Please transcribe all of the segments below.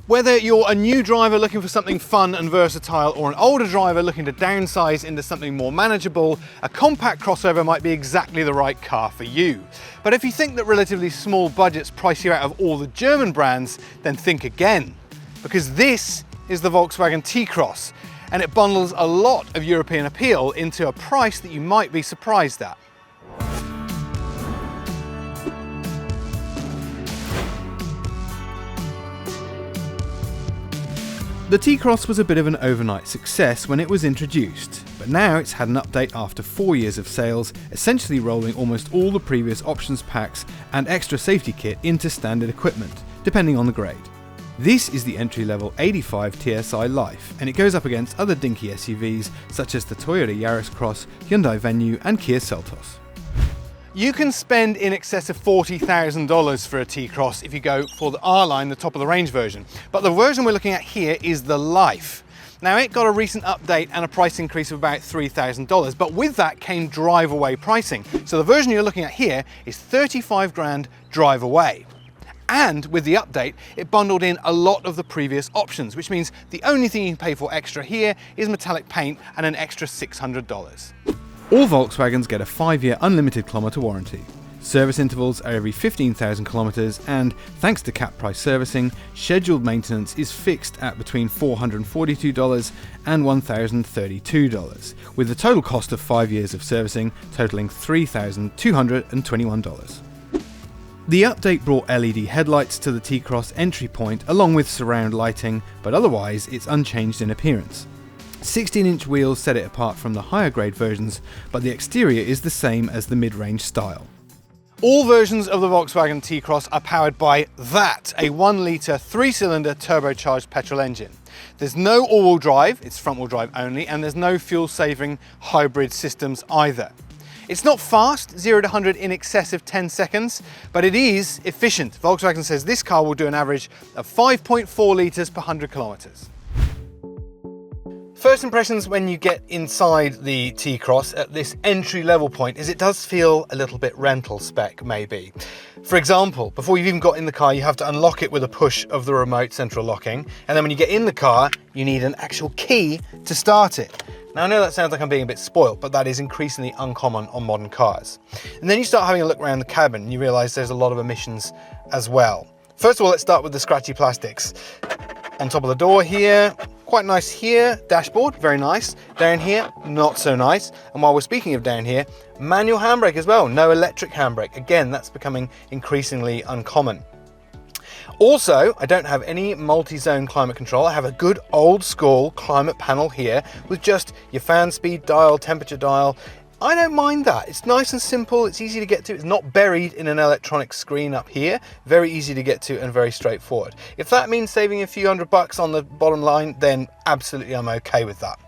Whether you're a new driver looking for something fun and versatile, or an older driver looking to downsize into something more manageable, a compact crossover might be exactly the right car for you. But if you think that relatively small budgets price you out of all the German brands, then think again. Because this is the Volkswagen T-Cross, and it bundles a lot of European appeal into a price that you might be surprised at. The T-Cross was a bit of an overnight success when it was introduced, but now it's had an update after 4 years of sales, essentially rolling almost all the previous options packs and extra safety kit into standard equipment, depending on the grade. This is the entry-level 85 TSI Life, and it goes up against other dinky SUVs such as the Toyota Yaris Cross, Hyundai Venue and Kia Seltos. You can spend in excess of $40,000 for a T-Cross if you go for the R-Line, the top of the range version. But the version we're looking at here is the Life. Now, it got a recent update and a price increase of about $3,000, but with that came drive-away pricing. So the version you're looking at here is 35 grand drive-away. And with the update, it bundled in a lot of the previous options, which means the only thing you can pay for extra here is metallic paint and an extra $600. All Volkswagens get a 5-year unlimited kilometre warranty. Service intervals are every 15,000 kilometres, and thanks to cap price servicing, scheduled maintenance is fixed at between $442 and $1,032, with the total cost of 5 years of servicing totalling $3,221. The update brought LED headlights to the T-Cross entry point along with surround lighting, but otherwise it's unchanged in appearance. 16-inch wheels set it apart from the higher grade versions, but the exterior is the same as the mid-range style. All versions of the Volkswagen T-Cross are powered by that, a 1-litre 3-cylinder turbocharged petrol engine. There's no all-wheel drive, it's front-wheel drive only, and there's no fuel-saving hybrid systems either. It's not fast, 0 to 100 in excess of 10 seconds, but it is efficient. Volkswagen says this car will do an average of 5.4 litres per 100 kilometres. First impressions when you get inside the T-Cross at this entry level point is it does feel a little bit rental spec maybe. For example, before you've even got in the car, you have to unlock it with a push of the remote central locking, and then when you get in the car, you need an actual key to start it. Now I know that sounds like I'm being a bit spoiled, but that is increasingly uncommon on modern cars. And then you start having a look around the cabin and you realise there's a lot of emissions as well. First of all, let's start with the scratchy plastics. On top of the door here, quite nice here, dashboard, very nice. Down here, not so nice. And while we're speaking of down here, manual handbrake as well, no electric handbrake. Again, that's becoming increasingly uncommon. Also, I don't have any multi-zone climate control. I have a good old school climate panel here with just your fan speed dial, temperature dial. I don't mind that. It's nice and simple, it's easy to get to, it's not buried in an electronic screen up here, very easy to get to and very straightforward. If that means saving a few $100 on the bottom line, then absolutely I'm okay with that.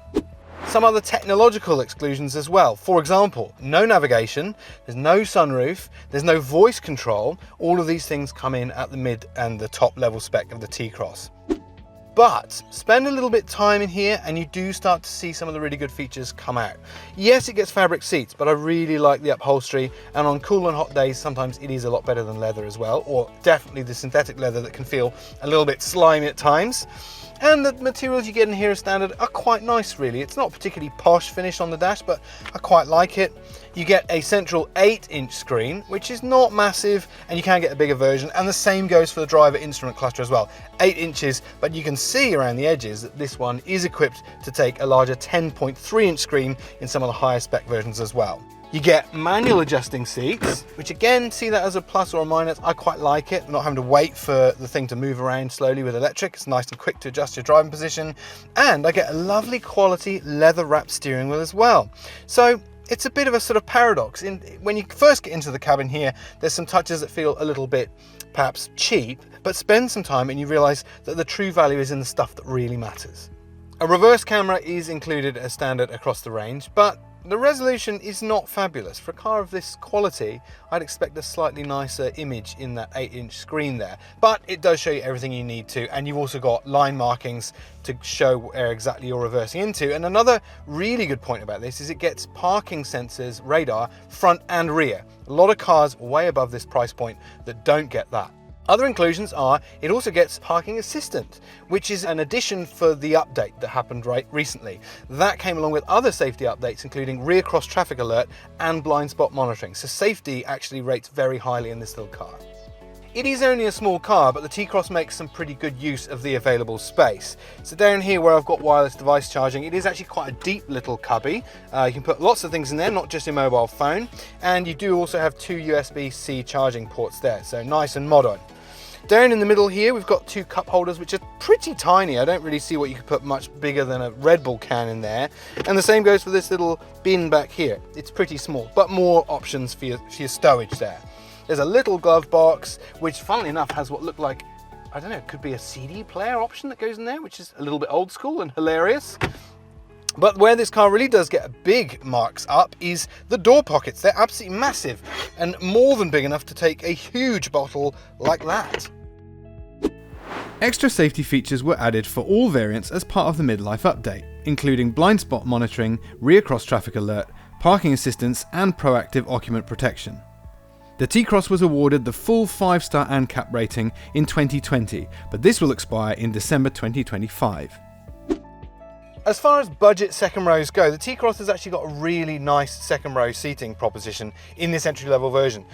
Some other technological exclusions as well. For example, no navigation, there's no sunroof, there's no voice control. All of these things come in at the mid and the top level spec of the T-Cross. But spend a little bit of time in here and you do start to see some of the really good features come out. Yes, it gets fabric seats, but I really like the upholstery, and on cool and hot days, sometimes it is a lot better than leather as well, or definitely the synthetic leather that can feel a little bit slimy at times. And the materials you get in here as standard are quite nice really. It's not particularly posh finish on the dash, but I quite like it. You get a central 8-inch screen, which is not massive, and you can get a bigger version, and the same goes for the driver instrument cluster as well. 8 inches, but you can see around the edges that this one is equipped to take a larger 10.3-inch screen in some of the higher spec versions as well. You get manual adjusting seats, which again, see that as a plus or a minus. I quite like it, not having to wait for the thing to move around slowly with electric. It's nice and quick to adjust your driving position. And I get a lovely quality leather wrapped steering wheel as well. So it's a bit of a sort of paradox. When you first get into the cabin here, there's some touches that feel a little bit perhaps cheap, but spend some time and you realize that the true value is in the stuff that really matters. A reverse camera is included as standard across the range, but the resolution is not fabulous. For a car of this quality, I'd expect a slightly nicer image in that 8-inch screen there. But it does show you everything you need to, and you've also got line markings to show where exactly you're reversing into. And another really good point about this is it gets parking sensors, radar, front and rear. A lot of cars way above this price point that don't get that. Other inclusions are, it also gets parking assistant, which is an addition for the update that happened recently. That came along with other safety updates, including rear cross traffic alert and blind spot monitoring. So safety actually rates very highly in this little car. It is only a small car, but the T-Cross makes some pretty good use of the available space. So down here where I've got wireless device charging, it is actually quite a deep little cubby. You can put lots of things in there, not just your mobile phone. And you do also have 2 USB-C charging ports there, so nice and modern. Down in the middle here, we've got 2 cup holders, which are pretty tiny. I don't really see what you could put much bigger than a Red Bull can in there. And the same goes for this little bin back here. It's pretty small, but more options for your stowage there. There's a little glove box, which funnily enough has what looked like, I don't know, it could be a CD player option that goes in there, which is a little bit old school and hilarious. But where this car really does get big marks up is the door pockets. They're absolutely massive and more than big enough to take a huge bottle like that. Extra safety features were added for all variants as part of the midlife update, including blind spot monitoring, rear cross traffic alert, parking assistance and proactive occupant protection. The T-Cross was awarded the full 5-star ANCAP rating in 2020, but this will expire in December 2025. As far as budget second rows go, the T-Cross has actually got a really nice second row seating proposition in this entry-level version.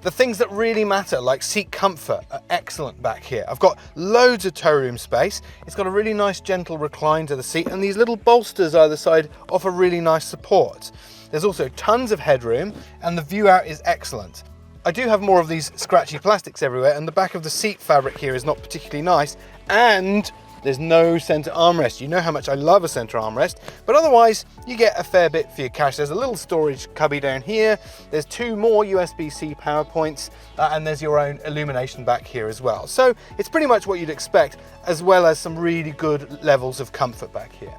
The things that really matter, like seat comfort, are excellent back here. I've got loads of toe room space. It's got a really nice gentle recline to the seat, and these little bolsters either side offer really nice support. There's also tons of headroom, and the view out is excellent. I do have more of these scratchy plastics everywhere, and the back of the seat fabric here is not particularly nice, and there's no center armrest. You know how much I love a center armrest, but otherwise you get a fair bit for your cash. There's a little storage cubby down here. There's 2 more USB-C power points, and there's your own illumination back here as well. So it's pretty much what you'd expect, as well as some really good levels of comfort back here.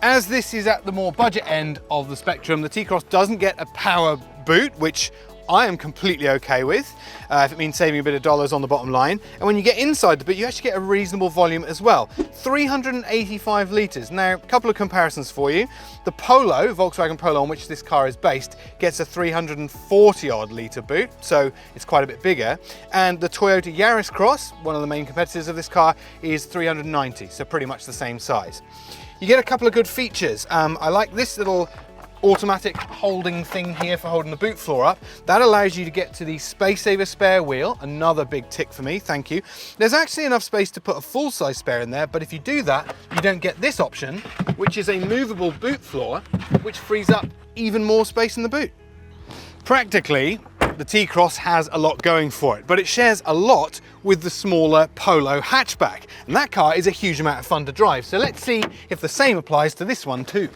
As this is at the more budget end of the spectrum, the T-Cross doesn't get a power boot, which I am completely okay with, if it means saving a bit of dollars on the bottom line. And when you get inside the boot, you actually get a reasonable volume as well. 385 litres. Now, a couple of comparisons for you. The Polo, Volkswagen Polo, on which this car is based, gets a 340 odd litre boot, so it's quite a bit bigger. And the Toyota Yaris Cross, one of the main competitors of this car, is 390, so pretty much the same size. You get a couple of good features. I like this little automatic holding thing here for holding the boot floor up. That allows you to get to the space saver spare wheel, another big tick for me, thank you. There's actually enough space to put a full-size spare in there, but if you do that, you don't get this option, which is a movable boot floor, which frees up even more space in the boot. Practically, the T-Cross has a lot going for it, but it shares a lot with the smaller Polo hatchback, and that car is a huge amount of fun to drive, so let's see if the same applies to this one too.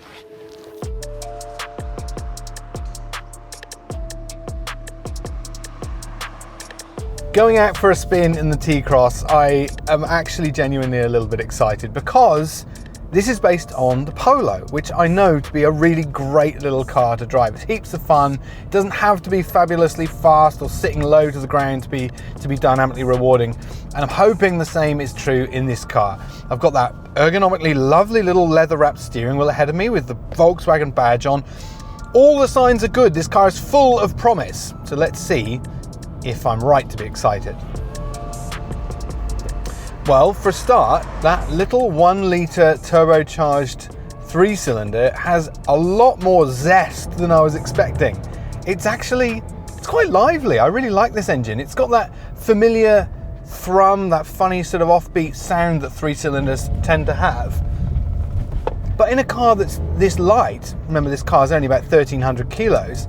Going out for a spin in the T-Cross, I am actually genuinely a little bit excited because this is based on the Polo, which I know to be a really great little car to drive. It's heaps of fun. It doesn't have to be fabulously fast or sitting low to the ground to be dynamically rewarding. And I'm hoping the same is true in this car. I've got that ergonomically lovely little leather wrapped steering wheel ahead of me with the Volkswagen badge on. All the signs are good. This car is full of promise. So let's see if I'm right to be excited. Well, for a start, that little 1 litre turbocharged 3-cylinder has a lot more zest than I was expecting. It's quite lively. I really like this engine. It's got that familiar thrum, that funny sort of offbeat sound that 3-cylinders tend to have. But in a car that's this light, remember this car is only about 1,300 kilos,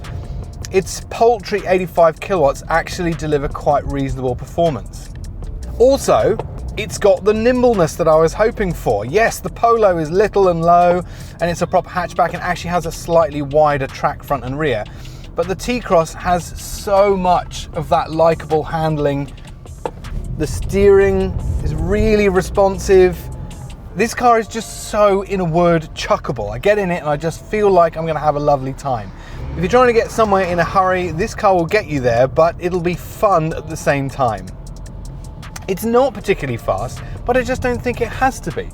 its paltry 85 kilowatts actually deliver quite reasonable performance. Also, it's got the nimbleness that I was hoping for. Yes, the Polo is little and low, and it's a proper hatchback and actually has a slightly wider track front and rear. But the T-Cross has so much of that likeable handling. The steering is really responsive. This car is just so, in a word, chuckable. I get in it and I just feel like I'm going to have a lovely time. If you're trying to get somewhere in a hurry, this car will get you there, but it'll be fun at the same time. It's not particularly fast, but I just don't think it has to be.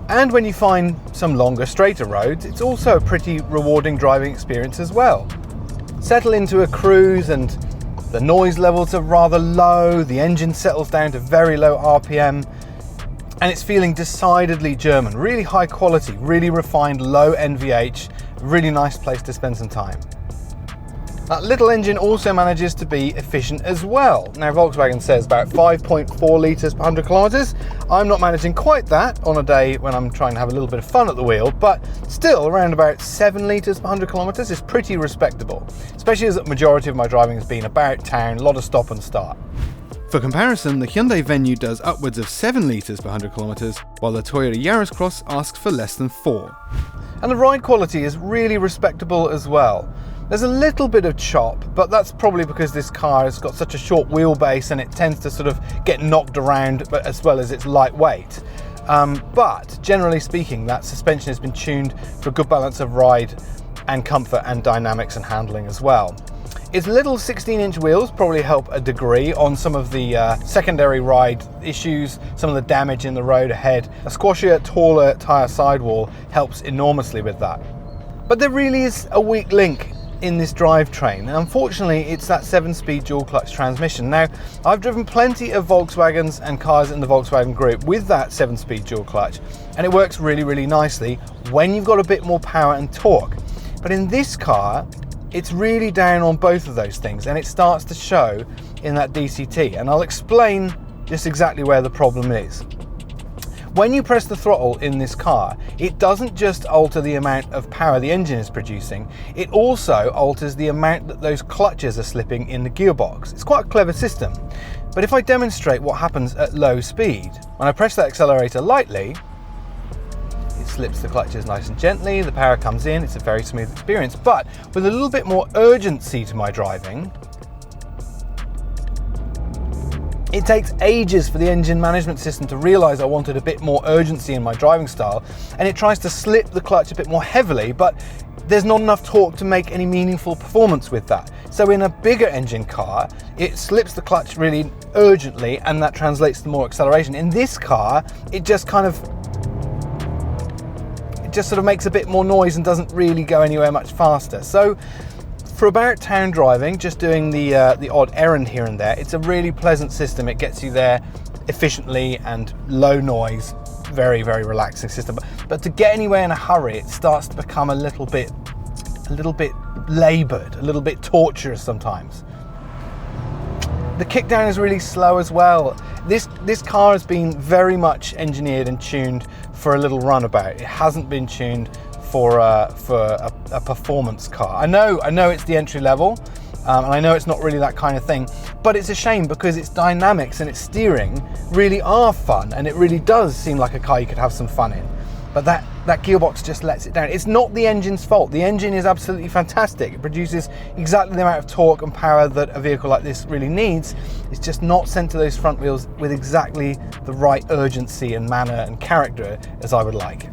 And when you find some longer, straighter roads, it's also a pretty rewarding driving experience as well. Settle into a cruise and The noise levels are rather low, the engine settles down to very low RPM, and it's feeling decidedly German. Really high quality, really refined, low NVH, really nice place to spend some time. That little engine also manages to be efficient as well. Now Volkswagen says about 5.4 litres per 100 kilometres. I'm not managing quite that on a day when I'm trying to have a little bit of fun at the wheel, but still around about 7 litres per 100 kilometres is pretty respectable, especially as the majority of my driving has been about town, a lot of stop and start. For comparison, the Hyundai Venue does upwards of 7 litres per 100 kilometres, while the Toyota Yaris Cross asks for less than 4. And the ride quality is really respectable as well. There's a little bit of chop, but that's probably because this car has got such a short wheelbase and it tends to sort of get knocked around, but as well as it's lightweight. But generally speaking, that suspension has been tuned for a good balance of ride and comfort and dynamics and handling as well. Its little 16-inch wheels probably help a degree on some of the secondary ride issues, some of the damage in the road ahead. A squashier, taller tyre sidewall helps enormously with that. But there really is a weak link in this drivetrain, and unfortunately it's that 7-speed dual clutch transmission. Now, I've driven plenty of Volkswagens and cars in the Volkswagen group with that 7-speed dual clutch, and it works really, really nicely when you've got a bit more power and torque. But in this car, it's really down on both of those things, and it starts to show in that DCT, and I'll explain just exactly where the problem is. When you press the throttle in this car, it doesn't just alter the amount of power the engine is producing, it also alters the amount that those clutches are slipping in the gearbox. It's quite a clever system, but if I demonstrate what happens at low speed, when I press that accelerator lightly, it slips the clutches nice and gently, the power comes in, it's a very smooth experience. But with a little bit more urgency to my driving, it takes ages for the engine management system to realise I wanted a bit more urgency in my driving style, and it tries to slip the clutch a bit more heavily, but there's not enough torque to make any meaningful performance with that. So in a bigger engine car, it slips the clutch really urgently, and that translates to more acceleration. In this car, it just sort of makes a bit more noise and doesn't really go anywhere much faster. So for about town driving, just doing the odd errand here and there, it's a really pleasant system. It gets you there efficiently and low noise, very, very relaxing system. But to get anywhere in a hurry, it starts to become a little bit laboured, a little bit torturous sometimes. The kickdown is really slow as well. This car has been very much engineered and tuned for a little runabout. It hasn't been tuned for a performance car. I know it's the entry level, and I know it's not really that kind of thing, but it's a shame because its dynamics and its steering really are fun, and it really does seem like a car you could have some fun in. But that gearbox just lets it down. It's not the engine's fault. The engine is absolutely fantastic. It produces exactly the amount of torque and power that a vehicle like this really needs. It's just not sent to those front wheels with exactly the right urgency and manner and character as I would like.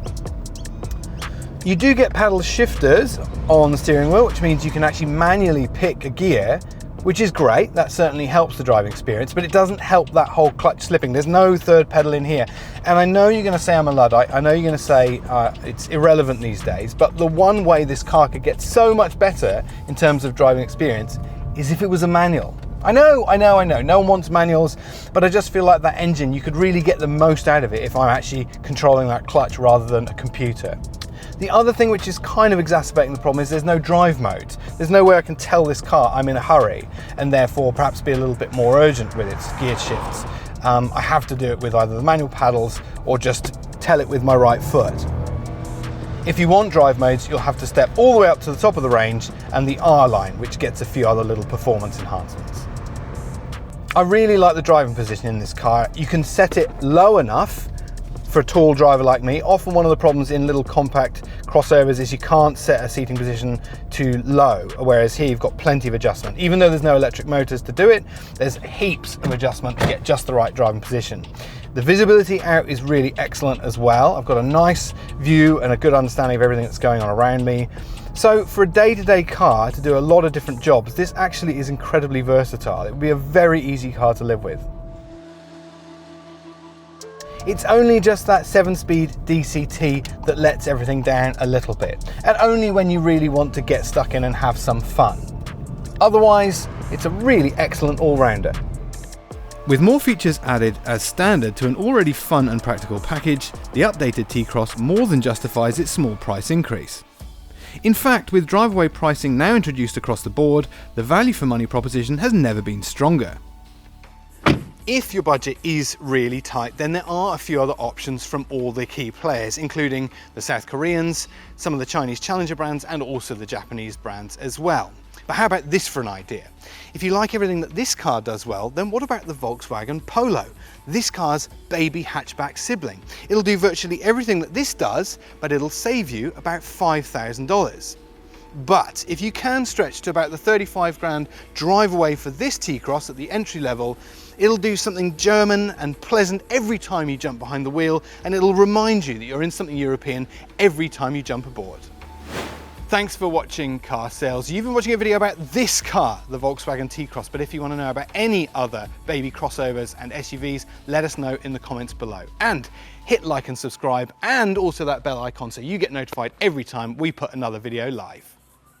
You do get paddle shifters on the steering wheel, which means you can actually manually pick a gear, which is great. That certainly helps the driving experience, but it doesn't help that whole clutch slipping. There's no third pedal in here. And I know you're gonna say I'm a Luddite. I know you're gonna say it's irrelevant these days, but the one way this car could get so much better in terms of driving experience is if it was a manual. I know, no one wants manuals, but I just feel like that engine, you could really get the most out of it if I'm actually controlling that clutch rather than a computer. The other thing which is kind of exacerbating the problem is there's no drive mode. There's no way I can tell this car I'm in a hurry and therefore perhaps be a little bit more urgent with its gear shifts. I have to do it with either the manual paddles or just tell it with my right foot. If you want drive modes, you'll have to step all the way up to the top of the range and the R line, which gets a few other little performance enhancements. I really like the driving position in this car. You can set it low enough for a tall driver like me. Often one of the problems in little compact crossovers is you can't set a seating position too low, whereas here you've got plenty of adjustment. Even though there's no electric motors to do it, there's heaps of adjustment to get just the right driving position. The visibility out is really excellent as well. I've got a nice view and a good understanding of everything that's going on around me. So for a day-to-day car to do a lot of different jobs, this actually is incredibly versatile. It would be a very easy car to live with. It's only just that 7-speed DCT that lets everything down a little bit, and only when you really want to get stuck in and have some fun. Otherwise, It's a really excellent all-rounder. With more features added as standard to an already fun and practical package, the updated T-Cross more than justifies its small price increase. In fact, with drive-away pricing now introduced across the board, the value for money proposition has never been stronger. If your budget is really tight, then there are a few other options from all the key players, including the South Koreans, some of the Chinese challenger brands, and also the Japanese brands as well. But how about this for an idea? If you like everything that this car does well, then what about the Volkswagen Polo? This car's baby hatchback sibling. It'll do virtually everything that this does, but it'll save you about $5,000. But if you can stretch to about the 35 grand drive away for this T-Cross at the entry level, it'll do something German and pleasant every time you jump behind the wheel, and it'll remind you that you're in something European every time you jump aboard. Thanks for watching Car Sales. You've been watching a video about this car, the Volkswagen T-Cross, but if you want to know about any other baby crossovers and SUVs, let us know in the comments below. And hit like and subscribe, and also that bell icon so you get notified every time we put another video live.